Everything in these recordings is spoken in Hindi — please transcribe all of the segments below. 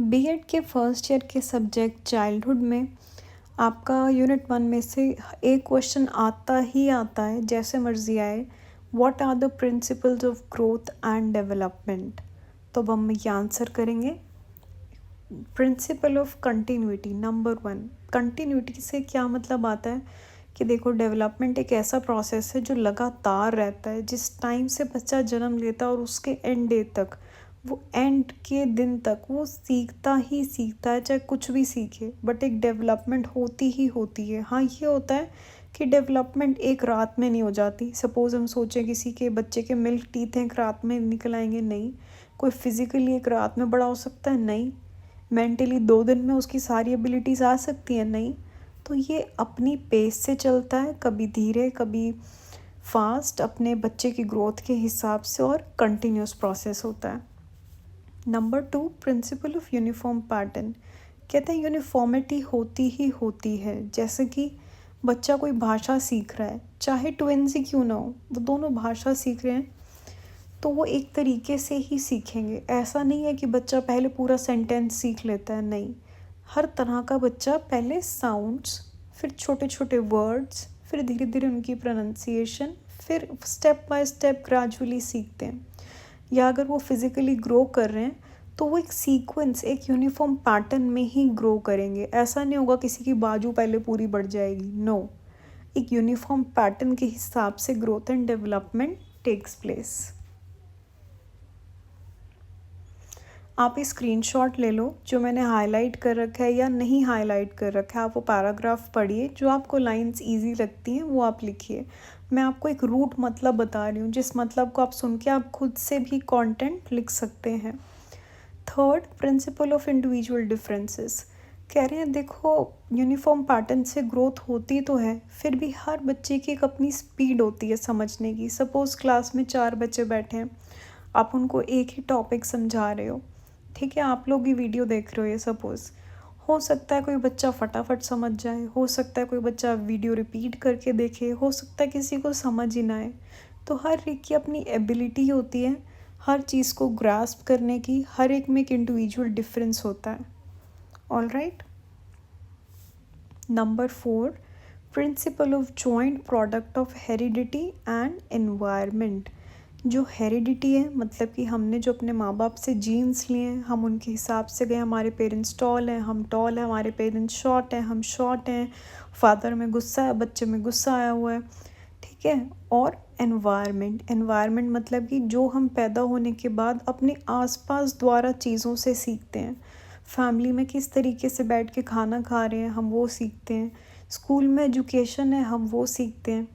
बीएड के फर्स्ट ईयर के सब्जेक्ट चाइल्डहुड में आपका यूनिट 1 में से एक क्वेश्चन आता ही आता है, जैसे मर्जी आए। What are the principles of growth and development. तो अब हम ये आंसर करेंगे। Principle of continuity number 1। Continuity से क्या मतलब आता है कि देखो, डेवलपमेंट एक ऐसा प्रोसेस है जो लगातार रहता है। जिस टाइम से बच्चा जन्म लेता है और उसके एंड डे तक, वो एंड के दिन तक वो सीखता ही सीखता है, चाहे कुछ भी सीखे, बट एक डेवलपमेंट होती ही होती है। हाँ, ये होता है कि डेवलपमेंट एक रात में नहीं हो जाती। सपोज़ हम सोचें किसी के बच्चे के मिल्क टीथ एक रात में निकल आएंगे, नहीं। कोई फिज़िकली एक रात में बड़ा हो सकता है, नहीं। मेंटली 2 दिन में उसकी सारी एबिलिटीज़ आ सकती हैं, नहीं। तो ये अपनी पेस से चलता है, कभी धीरे कभी फास्ट, अपने बच्चे की ग्रोथ के हिसाब से, और कंटिन्यूस प्रोसेस होता है। Number 2, principle of uniform pattern. कहते हैं यूनिफॉर्मिटी होती ही होती है। जैसे कि बच्चा कोई भाषा सीख रहा है, चाहे ट्विन्स ही क्यों ना हो, वो दोनों भाषा सीख रहे हैं, तो वो एक तरीके से ही सीखेंगे। ऐसा नहीं है कि बच्चा पहले पूरा सेंटेंस सीख लेता है, नहीं। हर तरह का बच्चा पहले साउंड्स, फिर छोटे छोटे वर्ड्स, फिर धीरे धीरे उनकी प्रोनाउंसिएशन, फिर स्टेप बाय स्टेप ग्रेजुअली सीखते हैं। या अगर वो फिज़िकली ग्रो कर रहे हैं तो वो एक सीक्वेंस, एक यूनिफॉर्म पैटर्न में ही ग्रो करेंगे। ऐसा नहीं होगा किसी की बाजू पहले पूरी बढ़ जाएगी, नो। एक यूनिफॉर्म पैटर्न के हिसाब से growth and development takes place. आप ये स्क्रीनशॉट ले लो जो मैंने हाईलाइट कर रखा है या नहीं हाईलाइट कर रखा है। आप वो पैराग्राफ पढ़िए, जो आपको लाइंस इजी लगती हैं वो आप लिखिए। मैं आपको एक रूट मतलब बता रही हूँ, जिस मतलब को आप सुन के आप खुद से भी कंटेंट लिख सकते हैं। Third, principle of individual differences. कह रहे हैं देखो, यूनिफॉर्म पैटर्न से ग्रोथ होती तो है, फिर भी हर बच्चे की एक अपनी स्पीड होती है समझने की। सपोज़ क्लास में 4 बच्चे बैठे हैं, आप उनको एक ही टॉपिक समझा रहे हो, ठीक है। आप लोग ही वीडियो देख रहे हो, ये सपोज़। हो सकता है कोई बच्चा फटाफट समझ जाए, हो सकता है कोई बच्चा वीडियो रिपीट करके देखे, हो सकता है किसी को समझ ही ना आए। तो हर एक की अपनी एबिलिटी होती है हर चीज़ को ग्रास्प करने की। हर एक में एक इंडिविजुअल डिफरेंस होता है। All right. Number 4, principle of joint product of heredity and environment. जो हेरिडिटी है, मतलब कि हमने जो अपने माँ बाप से जीन्स लिए हैं, हम उनके हिसाब से गए। हमारे पेरेंट्स टॉल हैं, हम टॉल हैं। हमारे पेरेंट्स शॉर्ट हैं, हम शॉर्ट हैं। फादर में गुस्सा है, बच्चे में गुस्सा आया हुआ है, ठीक है। और एनवायरनमेंट, एनवायरनमेंट मतलब कि जो हम पैदा होने के बाद अपने आसपास द्वारा चीज़ों से सीखते हैं। फैमिली में किस तरीके से बैठ के खाना खा रहे हैं, हम वो सीखते हैं। स्कूल में एजुकेशन है, हम वो सीखते हैं।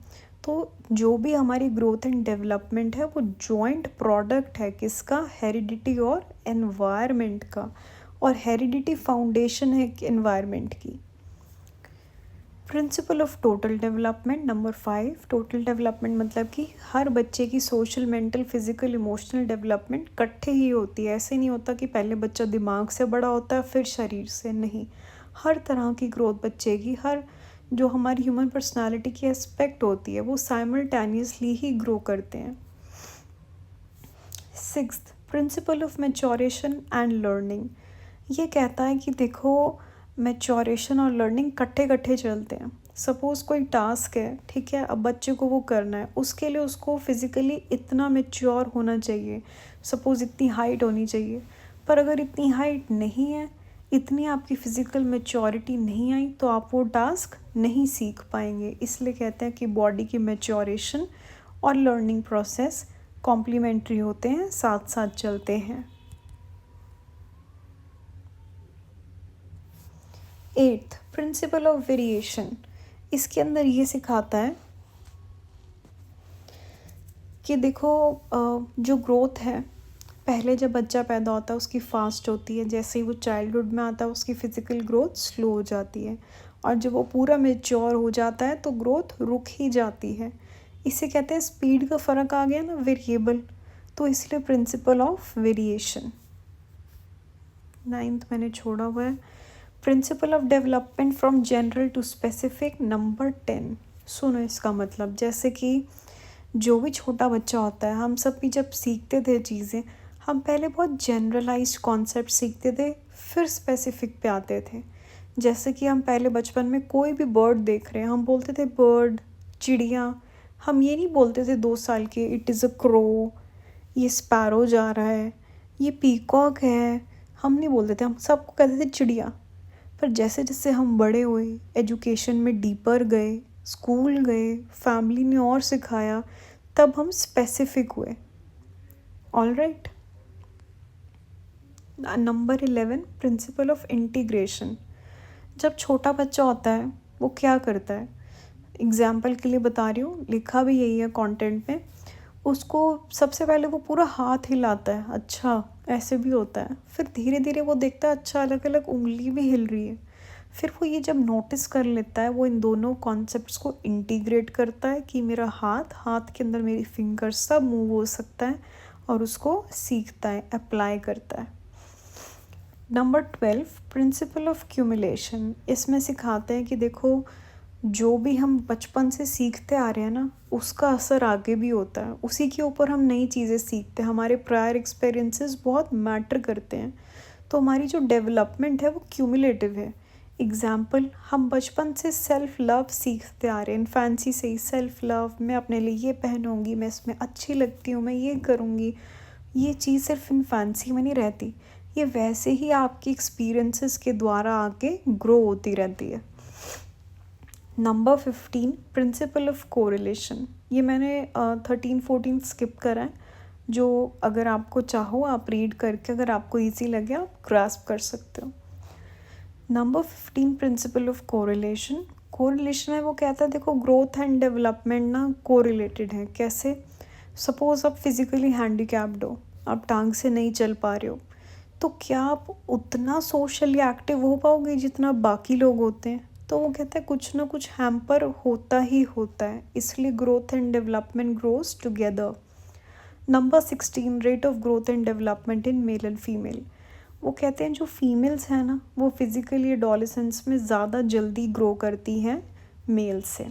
तो जो भी हमारी ग्रोथ एंड डेवलपमेंट है, वो जॉइंट प्रोडक्ट है किसका? हेरिडिटी और एनवायरनमेंट का। और हेरिडिटी फाउंडेशन है एनवायरनमेंट की। Principle of total development number 5। Total development मतलब कि हर बच्चे की social, mental, physical, emotional development इकट्ठे ही होती है। ऐसे नहीं होता कि पहले बच्चा दिमाग से बड़ा होता है फिर शरीर से, नहीं। हर तरह की ग्रोथ बच्चे की, हर जो हमारी ह्यूमन पर्सनालिटी की एस्पेक्ट होती है, वो साइमल्टेनियसली ही ग्रो करते हैं। 6th, principle of maturation and learning. ये कहता है कि देखो, मैच्योरेशन और लर्निंग इकट्ठे इकट्ठे चलते हैं। सपोज़ कोई टास्क है, ठीक है, अब बच्चे को वो करना है, उसके लिए उसको फिज़िकली इतना मैच्योर होना चाहिए। सपोज़ इतनी हाइट होनी चाहिए, पर अगर इतनी हाइट नहीं है, इतनी आपकी फ़िज़िकल मैच्योरिटी नहीं आई, तो आप वो टास्क नहीं सीख पाएंगे। इसलिए कहते हैं कि बॉडी की मैच्योरेशन और लर्निंग प्रोसेस कॉम्प्लीमेंट्री होते हैं, साथ साथ चलते हैं। 8th, principle of variation. इसके अंदर ये सिखाता है कि देखो, जो ग्रोथ है, पहले जब बच्चा पैदा होता है उसकी फास्ट होती है। जैसे ही वो चाइल्डहुड में आता है उसकी फ़िज़िकल ग्रोथ स्लो हो जाती है, और जब वो पूरा मेच्योर हो जाता है तो ग्रोथ रुक ही जाती है। इसे कहते हैं स्पीड का फ़र्क आ गया ना, वेरिएबल। तो इसलिए प्रिंसिपल ऑफ वेरिएशन। 9th मैंने छोड़ा हुआ है, principle of development from general to specific number 10। सुनो इसका मतलब, जैसे कि जो भी छोटा बच्चा होता है, हम सब भी जब सीखते थे चीज़ें, हम पहले बहुत जनरलाइज्ड कॉन्सेप्ट सीखते थे, फिर स्पेसिफिक पे आते थे। जैसे कि हम पहले बचपन में कोई भी बर्ड देख रहे हैं, हम बोलते थे बर्ड, चिड़िया। हम ये नहीं बोलते थे 2 साल के इट इज़ अ क्रो, ये स्पैरो जा रहा है, ये पीकॉक है। हम नहीं बोलते थे, हम सबको कहते थे चिड़िया। पर जैसे जैसे हम बड़े हुए, एजुकेशन में डीपर गए, स्कूल गए, फैमिली ने और सिखाया, तब हम स्पेसिफिक हुए। All right. Number 11, principle of integration. जब छोटा बच्चा होता है वो क्या करता है, एग्जाम्पल के लिए बता रही हूँ, लिखा भी यही है कंटेंट में। उसको सबसे पहले वो पूरा हाथ हिलाता है, अच्छा ऐसे भी होता है। फिर धीरे धीरे वो देखता है, अच्छा अलग अलग उंगली भी हिल रही है। फिर वो ये जब नोटिस कर लेता है, वो इन दोनों कॉन्सेप्ट्स को इंटीग्रेट करता है कि मेरा हाथ के अंदर मेरी फिंगर सब मूव हो सकता है, और उसको सीखता है, अप्लाई करता है। Number 12, principle of cumulation. इसमें सिखाते हैं कि देखो, जो भी हम बचपन से सीखते आ रहे हैं ना, उसका असर आगे भी होता है, उसी के ऊपर हम नई चीज़ें सीखते हैं। हमारे प्रायर एक्सपीरियंसेस बहुत मैटर करते हैं, तो हमारी जो डेवलपमेंट है वो क्यूमुलेटिव है। एग्जाम्पल, हम बचपन से सेल्फ लव सीखते आ रहे हैं, फैंसी से ही सेल्फ लव, मैं अपने लिए ये पहनूंगी, मैं इसमें अच्छी लगती हूँ, मैं ये करूँगी। ये चीज़ सिर्फ इन फैंसी में नहीं रहती, ये वैसे ही आपकी एक्सपीरियंसेस के द्वारा आगे ग्रो होती रहती है। Number 15, principle of correlation. ये मैंने 13-14 स्किप करा है, जो अगर आपको चाहो आप रीड करके, अगर आपको ईजी लगे आप ग्रास्प कर सकते हो। Number 15, principle of correlation. Correlation है, वो कहता है देखो, ग्रोथ एंड डेवलपमेंट ना कोरिलेटेड है। कैसे? सपोज आप फिजिकली हैंडीकैप्ड हो, आप टांग से नहीं चल पा रहे हो, तो क्या आप उतना सोशली एक्टिव हो पाओगे जितना बाकी लोग होते हैं? तो वो कहता है कुछ ना कुछ हैम्पर होता ही होता है, इसलिए growth and development grows together. Number 16, rate of growth and development in male and female. वो कहते हैं जो फीमेल्स हैं ना, वो फिज़िकली एडोलेसेंस में ज़्यादा जल्दी ग्रो करती हैं मेल से।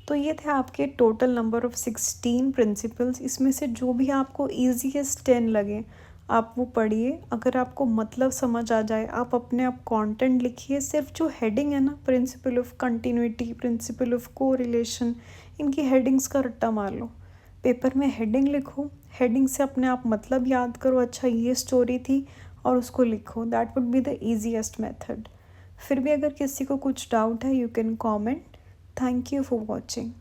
तो ये थे आपके टोटल नंबर ऑफ 16 प्रिंसिपल्स। इसमें से जो भी आपको ईजीएस्ट 10 लगे आप वो पढ़िए। अगर आपको मतलब समझ आ जाए, आप अपने आप कंटेंट लिखिए। सिर्फ जो हेडिंग है ना, principal of continuity, principle of correlation, इनकी हेडिंग्स का रट्टा मार लो। पेपर में हेडिंग लिखो, हेडिंग से अपने आप मतलब याद करो, अच्छा ये स्टोरी थी, और उसको लिखो। That would be the easiest method. फिर भी अगर किसी को कुछ डाउट है, you can comment. Thank you for watching.